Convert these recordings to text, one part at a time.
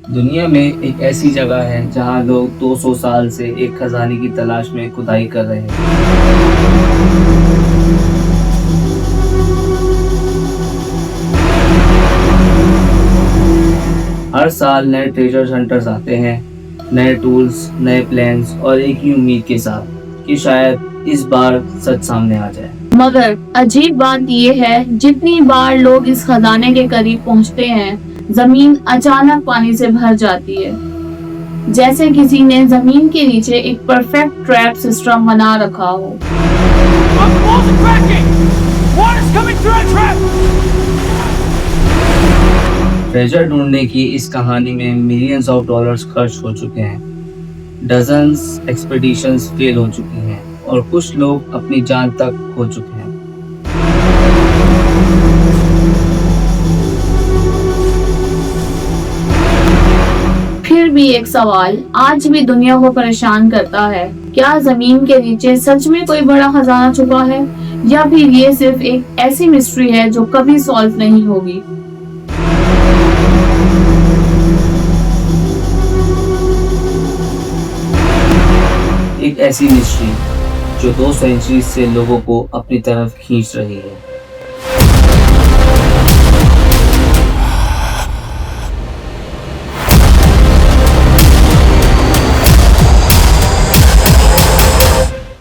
दुनिया में एक ऐसी जगह है जहां लोग 200 साल से एक खजाने की तलाश में खुदाई कर रहे हैं। हर साल नए ट्रेजर हंटर्स आते हैं, नए टूल्स, नए प्लान्स और एक ही उम्मीद के साथ कि शायद इस बार सच सामने आ जाए। मगर अजीब बात यह है, जितनी बार लोग इस खजाने के करीब पहुंचते हैं, जमीन अचानक पानी से भर जाती है। जैसे किसी ने जमीन के नीचे एक परफेक्ट ट्रैप सिस्टम बना रखा हो। ट्रेजर ढूंढने की इस कहानी में मिलियंस ऑफ डॉलर्स खर्च हो चुके हैं, डजन्स एक्सपेडिशंस फेल हो चुकी हैं और कुछ लोग अपनी जान तक खो चुके हैं। फिर भी एक सवाल आज भी दुनिया को परेशान करता है, क्या जमीन के नीचे सच में कोई बड़ा खजाना छुपा है, या फिर ये सिर्फ एक ऐसी मिस्ट्री है जो कभी सॉल्व नहीं होगी। एक ऐसी मिस्ट्री जो 2 सेंचुरी से लोगों को अपनी तरफ खींच रही है।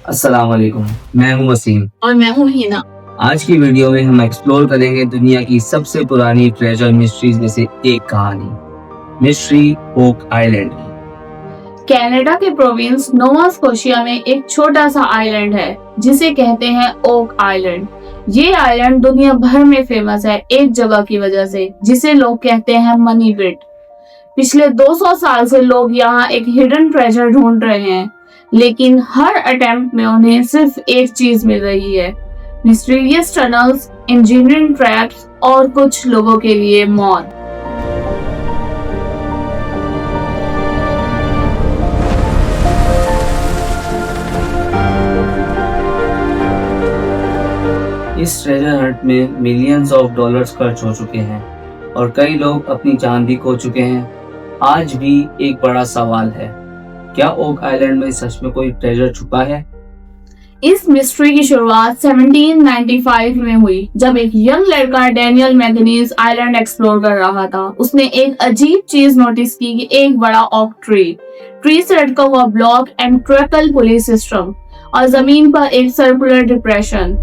अस्सलाम वालेकुम, मैं हूं वसीम और मैं हूँ हिना। आज की वीडियो में हम एक्सप्लोर करेंगे दुनिया की सबसे पुरानी ट्रेजर मिस्ट्रीज में से एक कहानी, मिस्ट्री ओक आइलैंड की। कनाडा के प्रोविंस नोवा स्कोशिया में एक छोटा सा आइलैंड है जिसे कहते हैं ओक आइलैंड। ये आइलैंड दुनिया भर में फेमस है एक जगह की वजह से, जिसे लोग कहते हैं मनी पिट। पिछले 200 साल से लोग यहाँ एक हिडन ट्रेजर ढूंढ रहे हैं, लेकिन हर अटेम्प्ट में उन्हें सिर्फ एक चीज मिल रही है, मिस्टीरियस टनल्स, इंजीनियरिंग ट्रैप्स और कुछ लोगों के लिए मौत। इस ट्रेजर हंट में मिलियंस ऑफ डॉलर्स खर्च हो चुके हैं और कई लोग अपनी जान भी खो चुके हैं। आज भी एक बड़ा सवाल है, क्या ओक आइलैंड में सच में कोई ट्रेजर छुपा है? इस मिस्ट्री की शुरुआत 1795 में हुई, जब एक यंग लड़का डैनियल मैगनीज आइलैंड एक्सप्लोर कर रहा था। उसने एक अजीब चीज नोटिस की कि एक बड़ा ओक ट्री से लटका हुआ block and tackle pulley system और जमीन पर एक सर्कुलर डिप्रेशन।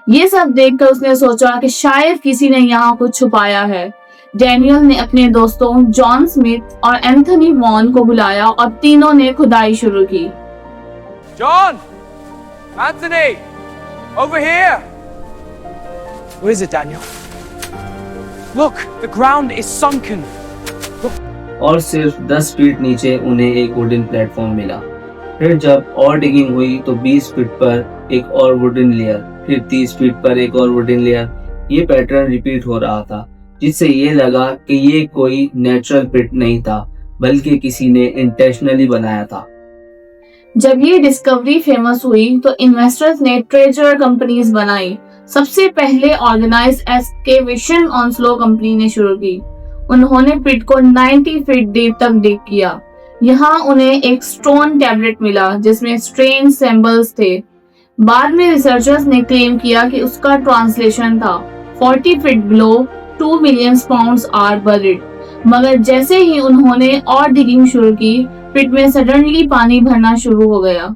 ये सब देखकर उसने सोचा कि शायद किसी ने यहाँ कुछ छुपाया है। डैनियल ने अपने दोस्तों जॉन स्मिथ और एंथनी वॉन को बुलाया और तीनों ने खुदाई शुरू की। John! Anthony! Over here! What is it, Daniel? Look, the ground is sunken. और सिर्फ 10 फीट नीचे उन्हें एक वुडन प्लेटफॉर्म मिला। फिर जब और डिगिंग हुई तो 20 फीट पर एक और वुडन लेयर, फिर 30 फीट पर एक और वुडन लेयर। ये पैटर्न रिपीट हो रहा था, जिससे ये लगा कि ये कोई नेचुरल पिट नहीं था, बल्कि किसी ने इंटेंशनली बनाया था। जब ये डिस्कवरी फेमस हुई तो इन्वेस्टर्स ने ट्रेजर कंपनीज बनाई। सबसे पहले ऑर्गेनाइज एक्सकेवेशन ऑनस्लो कंपनी ने शुरू की। उन्होंने पिट को 90 फीट डीप तक डिग किया। यहाँ उन्हें एक स्टोन टैबलेट मिला जिसमें स्ट्रेंज सिंबल्स थे। बाद में रिसर्चर्स ने क्लेम किया कि उसका ट्रांसलेशन था 40 feet below 2 million pounds are buried. मगर जैसे ही उन्होंने और डिगिंग शुरू की, पिट में सडनली पानी भरना शुरू हो गया।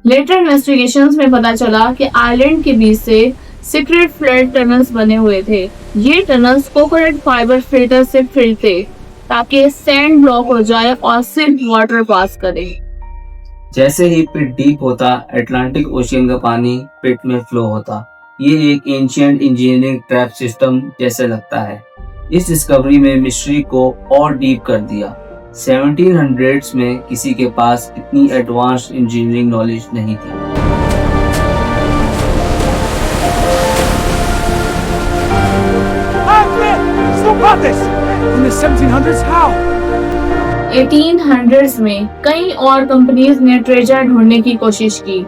लेटर इन्वेस्टिगेशंस में पता चला कि आइलैंड के बीच से सीक्रेट फ्लड टनल्स बने हुए थे। ये टनल्स कोकोनट फाइबर फिल्टर से फिल थे ताकि सैंड ब्लॉक हो जाए और सिर्फ वाटर पास करे। जैसे ही पिट डीप होता, अटलांटिक ओशियन का पानी पिट में फ्लो होता। ये एक एंशिएंट इंजीनियरिंग ट्रैप सिस्टम जैसे लगता है। इस डिस्कवरी में मिस्ट्री को और डीप कर दिया। 1700s में किसी के पास इतनी एडवांस्ड इंजीनियरिंग नॉलेज नहीं थी। Stop this! In the 1700s, how? 1800s में कई और कंपनीज ने ट्रेजर ढूंढने की कोशिश की,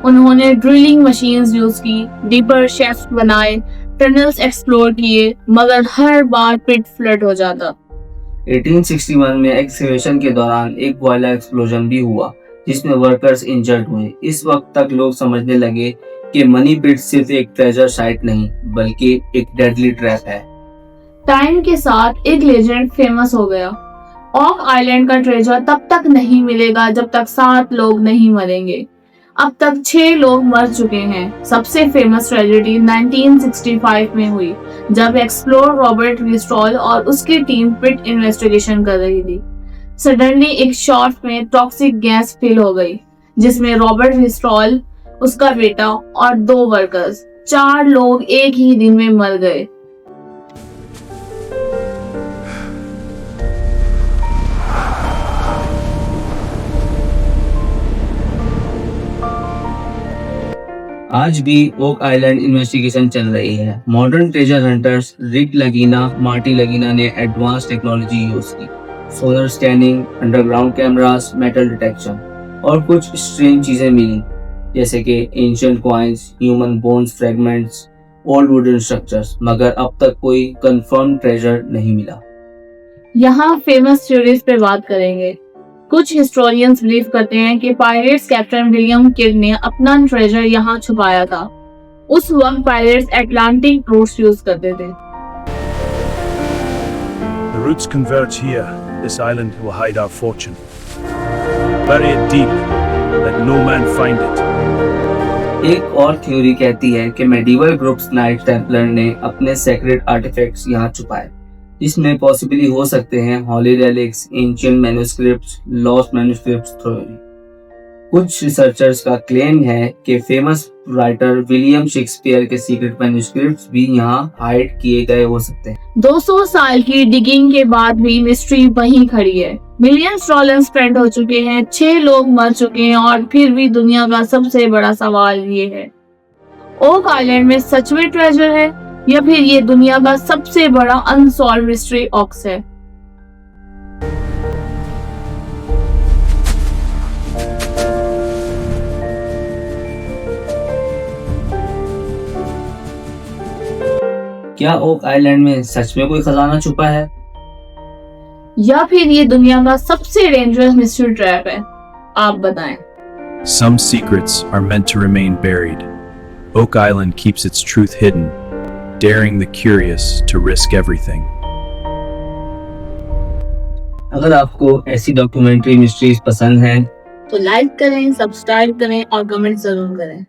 उन्होंने ड्रिलिंग मशीन्स यूज की, डीपर शेफ्ट बनाए, टनल्स एक्सप्लोर किए, मगर हर बार पिट फ्लड हो जाता। 1861 में एक्सकेवेशन के दौरान एक बॉयलर एक्सप्लोजन भी हुआ जिसमें वर्कर्स इंजर्ड हुए। इस वक्त तक लोग समझने लगे कि मनी पिट सिर्फ एक ट्रेजर साइट नहीं बल्कि एक डेडली ट्रैप है। टाइम के साथ एक लेजेंड फेमस हो गया। ऑक आइलैंड का ट्रेजर तब तक नहीं मिलेगा जब तक 7 लोग नहीं मरेंगे। अब तक 6 लोग मर चुके हैं। सबसे फेमस ट्रेजेडी 1965 में हुई जब एक्सप्लोरर रॉबर्ट रिस्ट्रॉल और उसकी टीम पिट इन्वेस्टिगेशन कर रही थी। सडनली एक शॉट में टॉक्सिक गैस फिल हो गई जिसमें रॉबर्ट रिस्ट्रॉल, उसका बेटा और 2 वर्कर्स, 4 लोग एक ही दिन में मर गए। आज भी ओक आइलैंड इन्वेस्टिगेशन चल रही है। मॉडर्न ट्रेजर हंटर्स रिक लगीना, मार्टी लगीना ने एडवांस टेक्नोलॉजी यूज की, solar scanning, underground cameras, metal detection और कुछ स्ट्रेंज चीजें मिली जैसे कि ancient coins, human bones fragments, old wooden structures, मगर अब तक कोई कंफर्म ट्रेजर नहीं मिला। यहाँ फेमस थ्योरीज पे बात करेंगे। कुछ हिस्टोरियंस बिलीव करते हैं कि पायरेट्स कैप्टन विलियम किड ने अपना ट्रेजर यहाँ छुपाया था। उस वक्त पायरेट्स अटलांटिक रूट्स यूज करते थे। The routes converge here. This island will hide our fortune. Bury it deep. Let no man find it. एक और थ्योरी कहती है कि मेडिवल ग्रुप्स नाइट टेम्पलर ने अपने सेक्रेट आर्टिफैक्ट्स यहाँ छुपाए, जिसमें पॉसिबली हो सकते हैं holy relics, ancient manuscripts, lost manuscripts theory. कुछ रिसर्चर्स का क्लेम है कि फेमस राइटर विलियम शेक्सपियर के सीक्रेट मैन्युस्क्रिप्ट्स भी यहाँ हाइड किए गए हो सकते हैं। 200 साल की डिगिंग के बाद भी मिस्ट्री वहीं खड़ी है। मिलियंस डॉलर स्पेंड हो चुके हैं, 6 लोग मर चुके हैं और फिर भी दुनिया का सबसे बड़ा सवाल ये है, ओक आइलैंड में सच में ट्रेजर है या फिर ये दुनिया का सबसे बड़ा अनसॉल्व मिस्ट्री ऑक्स है। क्या ओक आइलैंड में सच में कोई खजाना छुपा है या फिर ये दुनिया का सबसे डेंजरस मिस्ट्री ट्रैप है? आप बताएं। Some secrets are meant to remain buried. Oak Island keeps its truth hidden, daring the curious to risk everything. अगर आपको ऐसी डॉक्यूमेंट्री मिस्ट्रीज पसंद हैं तो लाइक करें, सब्सक्राइब करें और कमेंट जरूर करें।